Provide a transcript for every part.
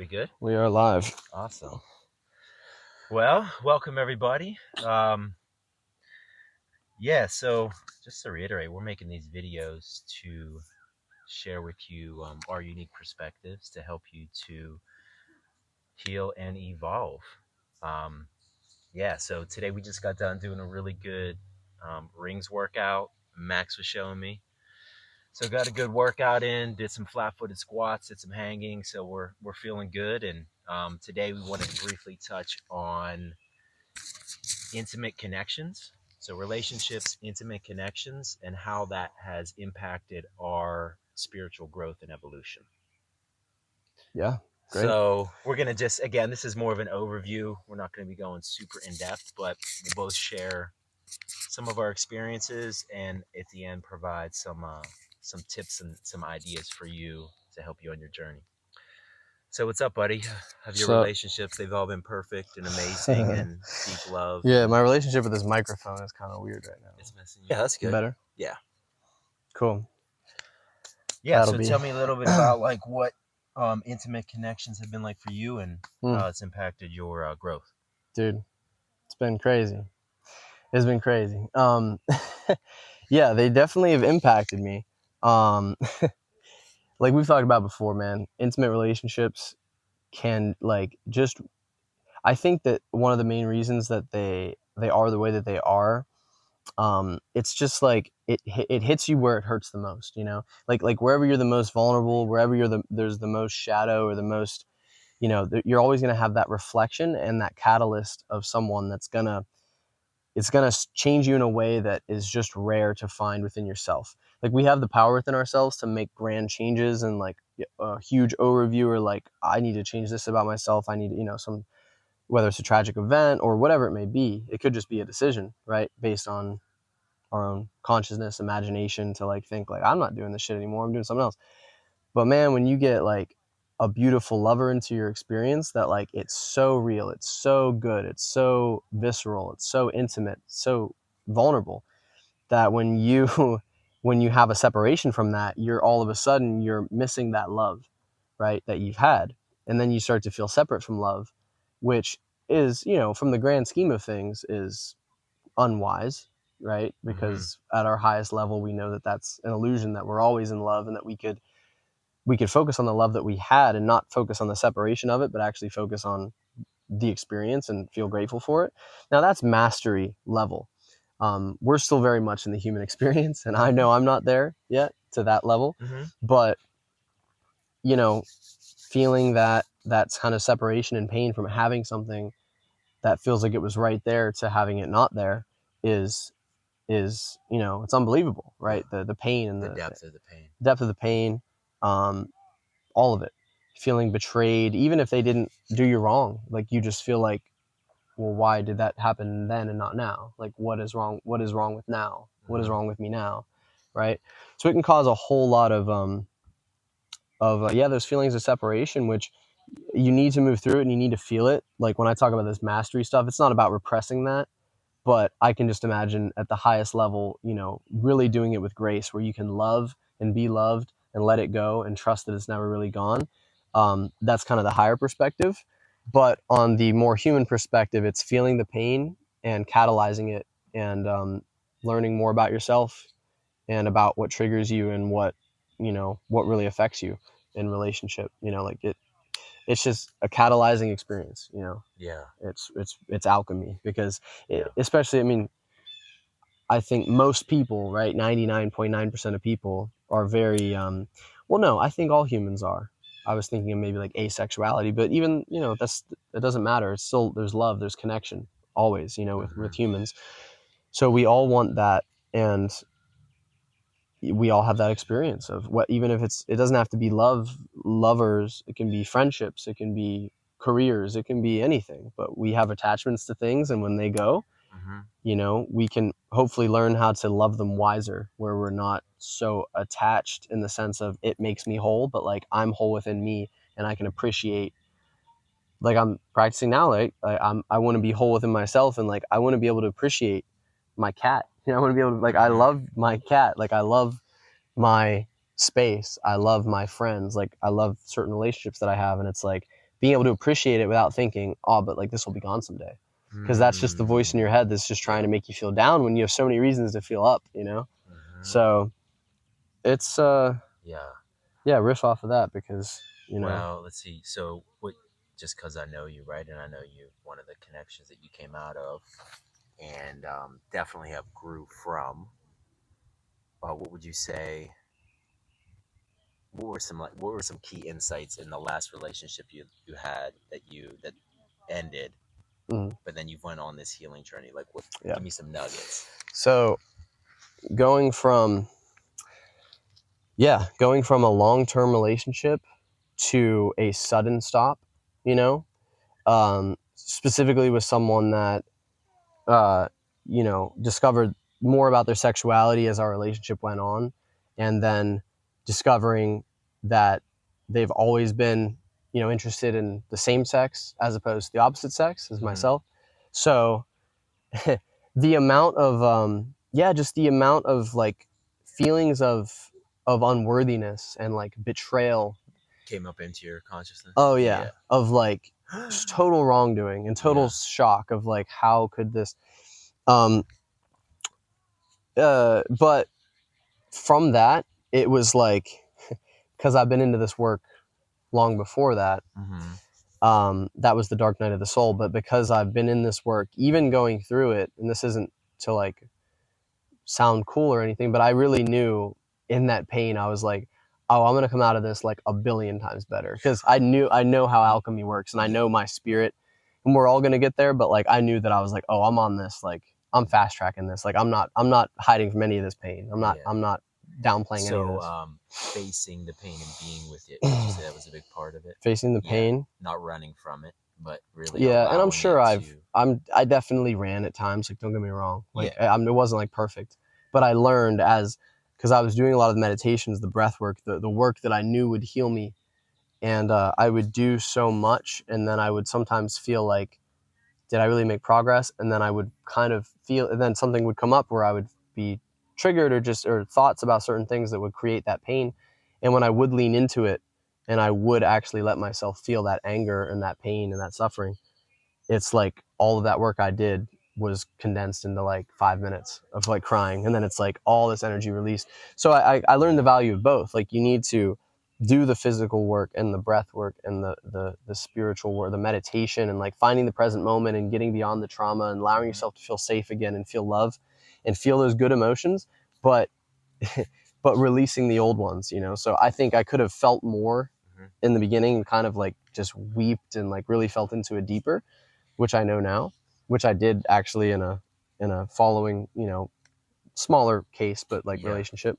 We good? We are live. Awesome. Well, welcome everybody. So just to reiterate, we're making these videos to share with you our unique perspectives to help you to heal and evolve. Um, so today we just got done doing a really good rings workout. Max was showing me. So got a good workout in, did some flat-footed squats, did some hanging. So we're feeling good. And today we want to briefly touch on intimate connections. So relationships, intimate connections, and how that has impacted our spiritual growth and evolution. Yeah, great. So we're going to just, again, this is more of an overview. We're not going to be going super in depth, but we'll both share some of our experiences and at the end provide some tips and some ideas for you to help you on your journey. So what's up, buddy? Have your relationships, they've all been perfect and amazing and deep love. Yeah, my relationship with this microphone is kind of weird right now. It's messing you. Yeah, that's good. Better? Yeah. Cool. Yeah, so tell me a little bit about like what intimate connections have been like for you and how it's impacted your growth. Dude, it's been crazy. It's been crazy. Yeah, they definitely have impacted me. Like we've talked about before, man, intimate relationships can I think that one of the main reasons that they are the way that they are, it's just like it hits you where it hurts the most, like wherever you're the most vulnerable, wherever there's the most shadow or the most, you're always going to have that reflection and that catalyst of someone that's it's gonna change you in a way that is just rare to find within yourself. Like we have the power within ourselves to make grand changes and like a huge overview, or like I need to change this about myself. I need, some, whether it's a tragic event or whatever it may be. It could just be a decision, right, based on our own consciousness, imagination, to like think like I'm not doing this shit anymore. I'm doing something else. But man, when you get like a beautiful lover into your experience, that like it's so real, it's so good, it's so visceral, it's so intimate, so vulnerable, that when you when you have a separation from that, you're all of a sudden you're missing that love, right, that you've had. And then you start to feel separate from love, which is, from the grand scheme of things, is unwise, right? Because at our highest level, we know that that's an illusion, that we're always in love, and that we could focus on the love that we had and not focus on the separation of it, but actually focus on the experience and feel grateful for it. Now that's mastery level. We're still very much in the human experience, and I know I'm not there yet to that level, but feeling that kind of separation and pain from having something that feels like it was right there to having it not there is it's unbelievable, right? The pain and the depth of the pain, all of it. Feeling betrayed, even if they didn't do you wrong, like you just feel like, well, why did that happen then and not now? Like, what is wrong with now? What is wrong with me now? Right? So it can cause a whole lot of those feelings of separation, which you need to move through it and you need to feel it. Like when I talk about this mastery stuff, it's not about repressing that, but I can just imagine at the highest level, really doing it with grace, where you can love and be loved and let it go and trust that it's never really gone. That's kind of the higher perspective. But on the more human perspective, it's feeling the pain and catalyzing it, and learning more about yourself and about what triggers you and what really affects you in relationship. It's just a catalyzing experience. Yeah. It's alchemy, because especially, I mean, I think most people, right, 99.9% of people are very well, no, I think all humans are. I was thinking of maybe like asexuality, but even, it doesn't matter. It's still, there's love, there's connection always, with humans. So we all want that, and we all have that experience of what, even if it doesn't have to be lovers, it can be friendships, it can be careers, it can be anything, but we have attachments to things, and when they go, we can hopefully learn how to love them wiser, where we're not so attached in the sense of it makes me whole, but like I'm whole within me, and I can appreciate, like I'm practicing now, like I want to be whole within myself, and like I want to be able to appreciate my cat. I want to be able to, like, I love my cat, like I love my space, I love my friends, like I love certain relationships that I have, and it's like being able to appreciate it without thinking, oh, but like this will be gone someday. Because that's just the voice in your head that's just trying to make you feel down when you have so many reasons to feel up, you know? So it's, yeah, riff off of that because, you know. Well, let's see. So, what? Just because I know you, right, and I know you, one of the connections that you came out of, and definitely have grew from. What would you say? What were some key insights in the last relationship you had that ended, but then you went on this healing journey? Like, what? Yeah. Give me some nuggets. So going from a long-term relationship to a sudden stop, you know, specifically with someone that, you know, discovered more about their sexuality as our relationship went on, and then discovering that they've always been, you know, interested in the same sex as opposed to the opposite sex as myself. So the amount of just the amount of like feelings of unworthiness and like betrayal came up into your consciousness. Oh yeah, of like just total wrongdoing and total shock of like how could this but from that it was like, because I've been into this work long before that. That was the dark night of the soul, but because I've been in this work, even going through it, and this isn't to like sound cool or anything, but I really knew in that pain, I was like, oh, I'm going to come out of this like a billion times better. Because I know how alchemy works and I know my spirit, and we're all going to get there. But like, I knew that I was like, oh, I'm on this, like I'm fast tracking this. Like I'm not hiding from any of this pain. I'm not downplaying any of this. So, facing the pain and being with it, would you say that was a big part of it? Facing the pain, not running from it, but really. Yeah, and I'm sure I definitely ran at times. Like, don't get me wrong. Like, it wasn't like perfect, but I learned because I was doing a lot of the meditations, the breath work, the work that I knew would heal me, and I would do so much, and then I would sometimes feel like, did I really make progress? And then I would kind of feel, and then something would come up where I would be triggered or thoughts about certain things that would create that pain, and when I would lean into it, and I would actually let myself feel that anger and that pain and that suffering, it's like all of that work I did was condensed into like 5 minutes of like crying, and then it's like all this energy released. So I learned the value of both. Like, you need to do the physical work and the breath work and the spiritual work, the meditation, and like finding the present moment and getting beyond the trauma and allowing yourself to feel safe again and feel love and feel those good emotions, but but releasing the old ones, you know. So I think I could have felt more in the beginning and kind of like just weeped and like really felt into it deeper, which I know now, which I did actually in a following, you know, smaller case, but like relationship.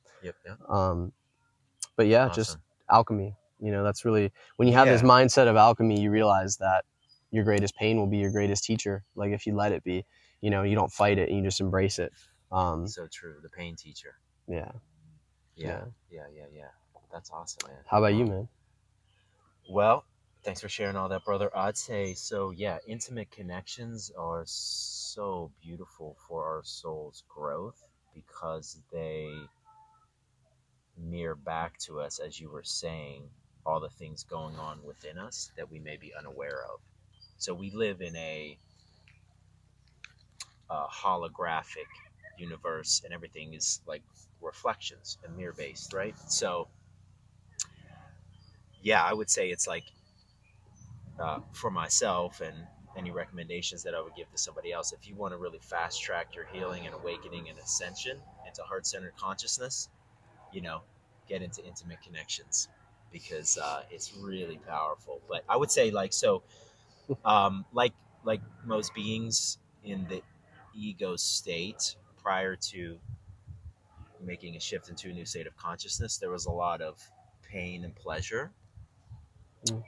But yeah, just alchemy, you know, that's really, when you have this mindset of alchemy, you realize that your greatest pain will be your greatest teacher. Like, if you let it be, you know, you don't fight it and you just embrace it. So true. The pain teacher. Yeah. That's awesome, man. How about you, man? Well, thanks for sharing all that, brother. I'd say so. Yeah, intimate connections are so beautiful for our soul's growth because they mirror back to us, as you were saying, all the things going on within us that we may be unaware of. So we live in a holographic universe, and everything is like reflections and mirror based, right? So yeah, I would say it's like for myself, and any recommendations that I would give to somebody else, if you want to really fast track your healing and awakening and ascension into heart-centered consciousness, you know, get into intimate connections because it's really powerful. But I would say like most beings in the ego state, prior to making a shift into a new state of consciousness, there was a lot of pain and pleasure.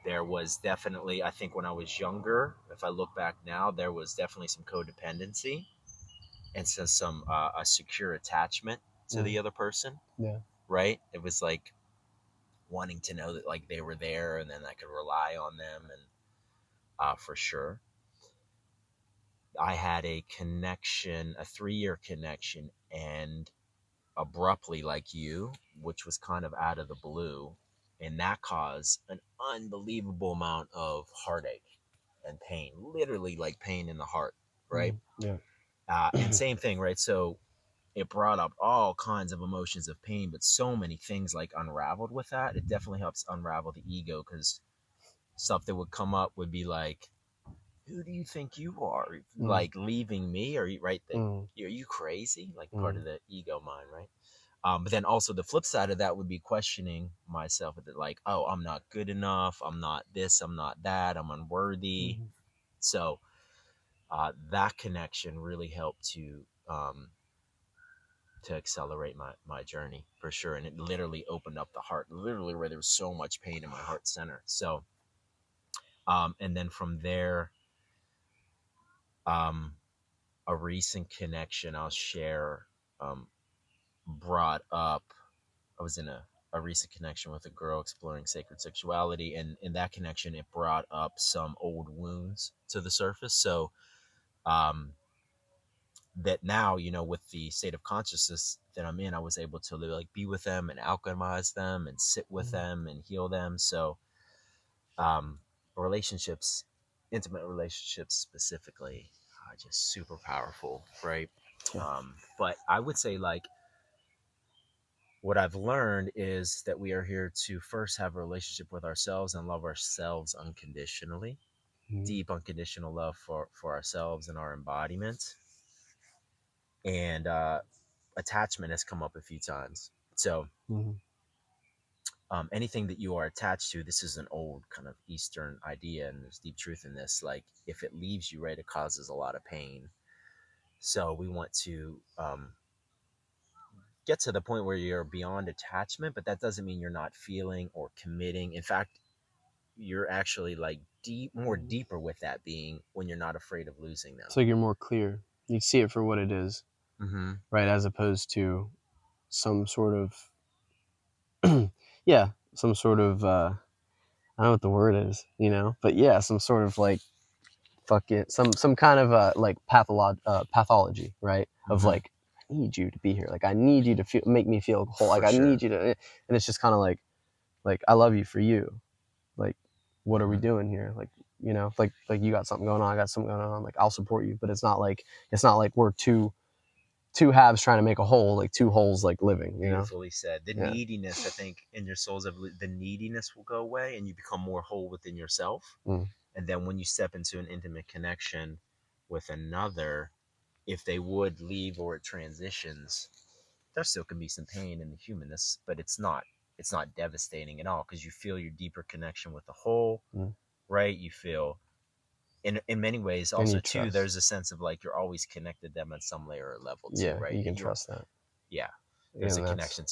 There was definitely, I think when I was younger, if I look back now, there was definitely some codependency and some a secure attachment to the other person. Yeah. Right? It was like wanting to know that like they were there and then I could rely on them, and for sure. I had a connection, a 3-year connection, and abruptly, like you, which was kind of out of the blue, and that caused an unbelievable amount of heartache and pain, literally like pain in the heart, right? Yeah. And same thing, right? So it brought up all kinds of emotions of pain, but so many things like unraveled with that. It definitely helps unravel the ego, because stuff that would come up would be like, who do you think you are? Mm, Like leaving me? Or right? mm, Are you crazy? Like part mm, of the ego mind, right? But then also the flip side of that would be questioning myself, that like, oh, I'm not good enough. I'm not this. I'm not that. I'm unworthy. mhm, So that connection really helped to accelerate my journey for sure. And it literally opened up the heart, literally where there was so much pain in my heart center. So, and then from there, um, a recent connection I'll share um, brought up. I was in a recent connection with a girl exploring sacred sexuality, and in that connection, it brought up some old wounds to the surface. So, um, that now, with the state of consciousness that I'm in, I was able to like be with them and alchemize them and sit with mhm. them and heal them. So, um, relationships, intimate relationships specifically, are just super powerful, right? Yeah. But I would say, like, what I've learned is that we are here to first have a relationship with ourselves and love ourselves unconditionally, Mhm, deep unconditional love for ourselves and our embodiment. And attachment has come up a few times. So, mhm, anything that you are attached to, this is an old kind of Eastern idea, and there's deep truth in this. Like, if it leaves you, right, it causes a lot of pain. So, we want to get to the point where you're beyond attachment, but that doesn't mean you're not feeling or committing. In fact, you're actually like more mhm. deeper with that being when you're not afraid of losing them. It's like you're more clear. You see it for what it is, Mm-hmm. right? As opposed to some sort of, yeah, some sort of, I don't know what the word is, but yeah, some sort of like fucking some kind of like pathology, right? Of Mm-hmm. like, I need you to be here. Like I need you to make me feel whole. Like For I sure. need you to, and it's just kind of like I love you for you. Like, what are we Mm-hmm. doing here? Like, like you got something going on, I got something going on. Like I'll support you, but it's not like we're two halves trying to make a whole, like two wholes like living. Beautifully said. The Yeah. neediness, I think, in your soul's the neediness will go away, and you become more whole within yourself. Mm. And then when you step into an intimate connection with another, if they would leave or it transitions, there still can be some pain in the humanness, but it's not devastating at all, because you feel your deeper connection with the whole, Mm. right? You feel in many ways And also you too, trust. there's a sense of like you're always connected to them at some layer or level too, Yeah, right? you can You're trust that. Yeah, there's a And that's connection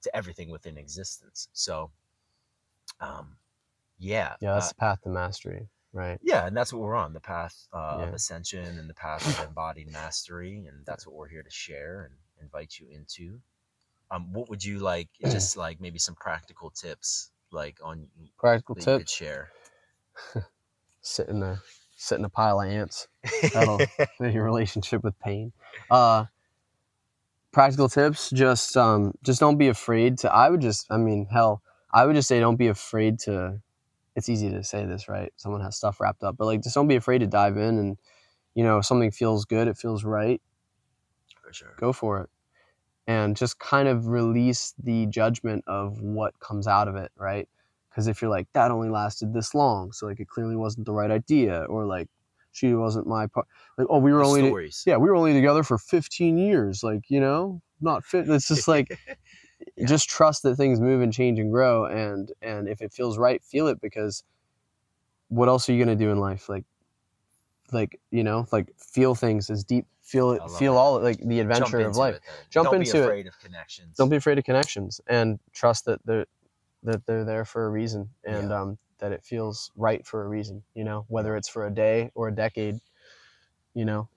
to everything within existence. So um yeah yeah, that's the path to mastery, right? yeah, and that's what we're on, the path of Yeah. ascension and the path of embodied mastery, and that's what we're here to share and invite you into. What would you like, just like maybe some practical tips like on Practical that you could tips: share? sit in a pile of ants. That'll fit your relationship with pain. Uh, Practical tips: just don't be afraid to. I mean, hell, I would just say don't be afraid to. It's easy to say this, right? Someone has stuff wrapped up, but like, just don't be afraid to dive in, and if something feels good, it feels right, For sure. go for it, and just kind of release the judgment of what comes out of it, right? Because if you're like, that only lasted this long, so like it clearly wasn't the right idea, or like she wasn't my part, like, oh, The stories. yeah, we were only together for 15 years, like, not fit. It's just like, Yeah. just trust that things move and change and grow, and if it feels right, feel it, because what else are you going to do in life? Like feel things as deep, feel it, I love feel that. all, like the Jump adventure of into life. it then. Jump Don't be into it. afraid of connections. Don't be afraid of connections, and trust that they're there for a reason, and Yeah. that it feels right for a reason, whether Yeah. it's for a day or a decade,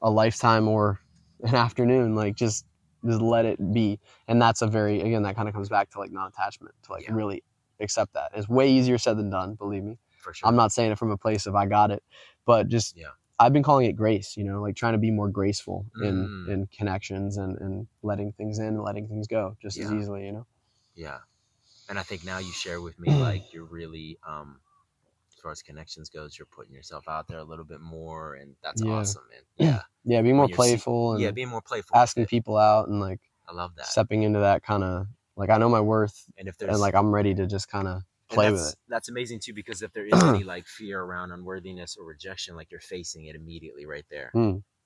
a lifetime or an afternoon. Like, just let it be. And that's again, that kind of comes back to like non-attachment, to like Yeah. really accept that. It's way easier said than done, believe me. For I'm sure. not saying it from a place of I got it, but just, Yeah. I've been calling it grace, like trying to be more graceful in Mm. in connections, and letting things in and letting things go just as Yeah. easily. Yeah. And I think now you share with me like you're really as far as connections goes, you're putting yourself out there a little bit more, and that's Yeah. awesome, man. Yeah. Yeah, being more When you're playful yeah, and being more playful with asking it. people out and like I love that. stepping into that kind of like I know my worth And if and there's like I'm ready to just kind of and play with that's amazing too, because if there is any it. like fear around unworthiness or rejection, like you're facing it immediately right there.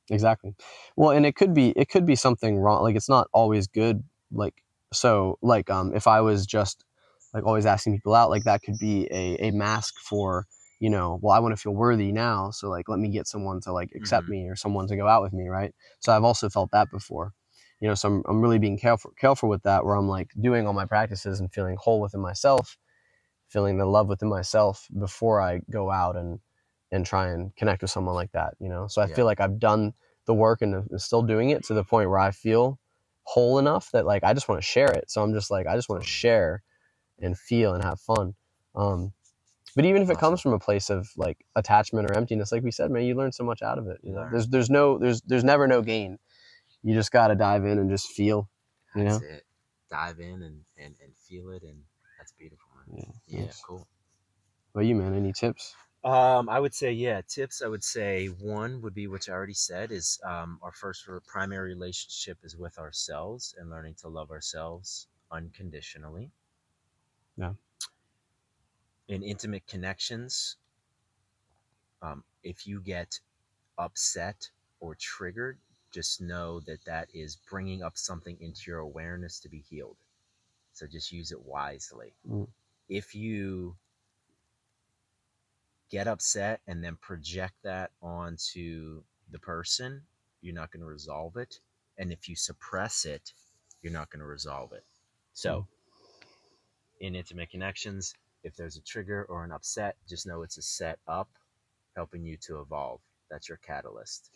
Exactly. Well, and it could be something wrong. Like it's not always good. Like so, like if I was just like always asking people out, like that could be a mask for well, I want to feel worthy now, so like let me get someone to like accept Mm-hmm. me or someone to go out with me, right? So I've also felt that before. So I'm really being careful with that, where I'm like doing all my practices and feeling whole within myself, feeling the love within myself before I go out and try and connect with someone like that. So I Yeah. feel like I've done the work and am still doing it to the point where I feel whole enough that like I just want to share it. So I'm just like I just want to Totally. share and feel and have fun. But even if it comes Awesome. from a place of like attachment or emptiness, like we said, man, you learn so much out of it. You learn. There's never no gain. You just got to dive in and just feel. That's it. Dive in and feel it, and that's beautiful, man. Yeah. Yeah, Nice. cool. What you, man? Any tips? I would say, yeah, tips. I would say one would be, which I already said, is our first primary relationship is with ourselves and learning to love ourselves unconditionally. Yeah. In intimate connections, if you get upset or triggered, just know that that is bringing up something into your awareness to be healed. So just use it wisely. Mm. If you get upset and then project that onto the person, you're not going to resolve it. And if you suppress it, you're not going to resolve it. So, in intimate connections, if there's a trigger or an upset, just know it's a set up helping you to evolve. That's your catalyst.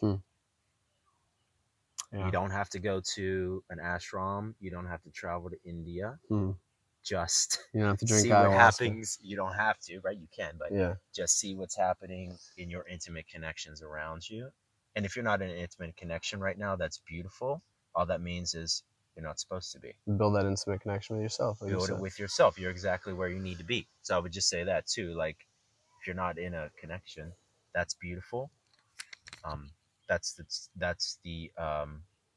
Yeah. You don't have to go to an ashram, you don't have to travel to India. Just You don't have to drink see what ayahuasca. happens. You don't have to, right? You can, but Yeah. just see what's happening in your intimate connections around you. And if you're not in an intimate connection right now, that's beautiful. All that means is you're not supposed to be. Build that intimate connection with yourself. Like Build it with yourself. You're exactly where you need to be. So I would just say that too. Like if you're not in a connection, that's beautiful. Um, that's the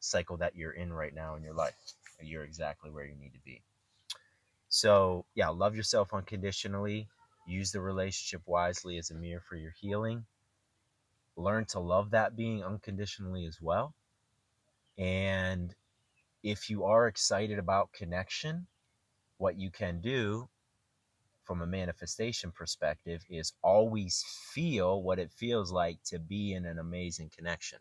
cycle that you're in right now in your life. You're exactly where you need to be. So yeah, love yourself unconditionally. Use the relationship wisely as a mirror for your healing. Learn to love that being unconditionally as well. And if you are excited about connection, what you can do from a manifestation perspective is always feel what it feels like to be in an amazing connection.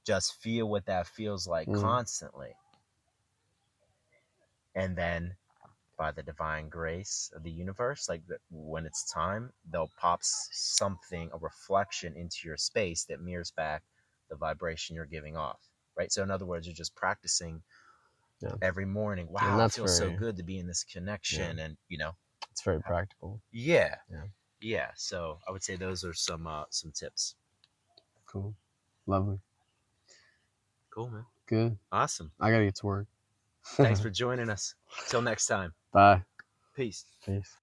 Just feel what that feels like constantly. And then by the divine grace of the universe, like when it's time, they'll pop something, a reflection into your space that mirrors back the vibration you're giving off, right? So in other words, you're just practicing every morning. Wow, it feels so good to be in this connection, and it's very practical. Yeah. So I would say those are some tips. Cool, lovely, cool, man. Good, awesome. I gotta get to work. Thanks for joining us. Till next time. Bye. Peace. Peace.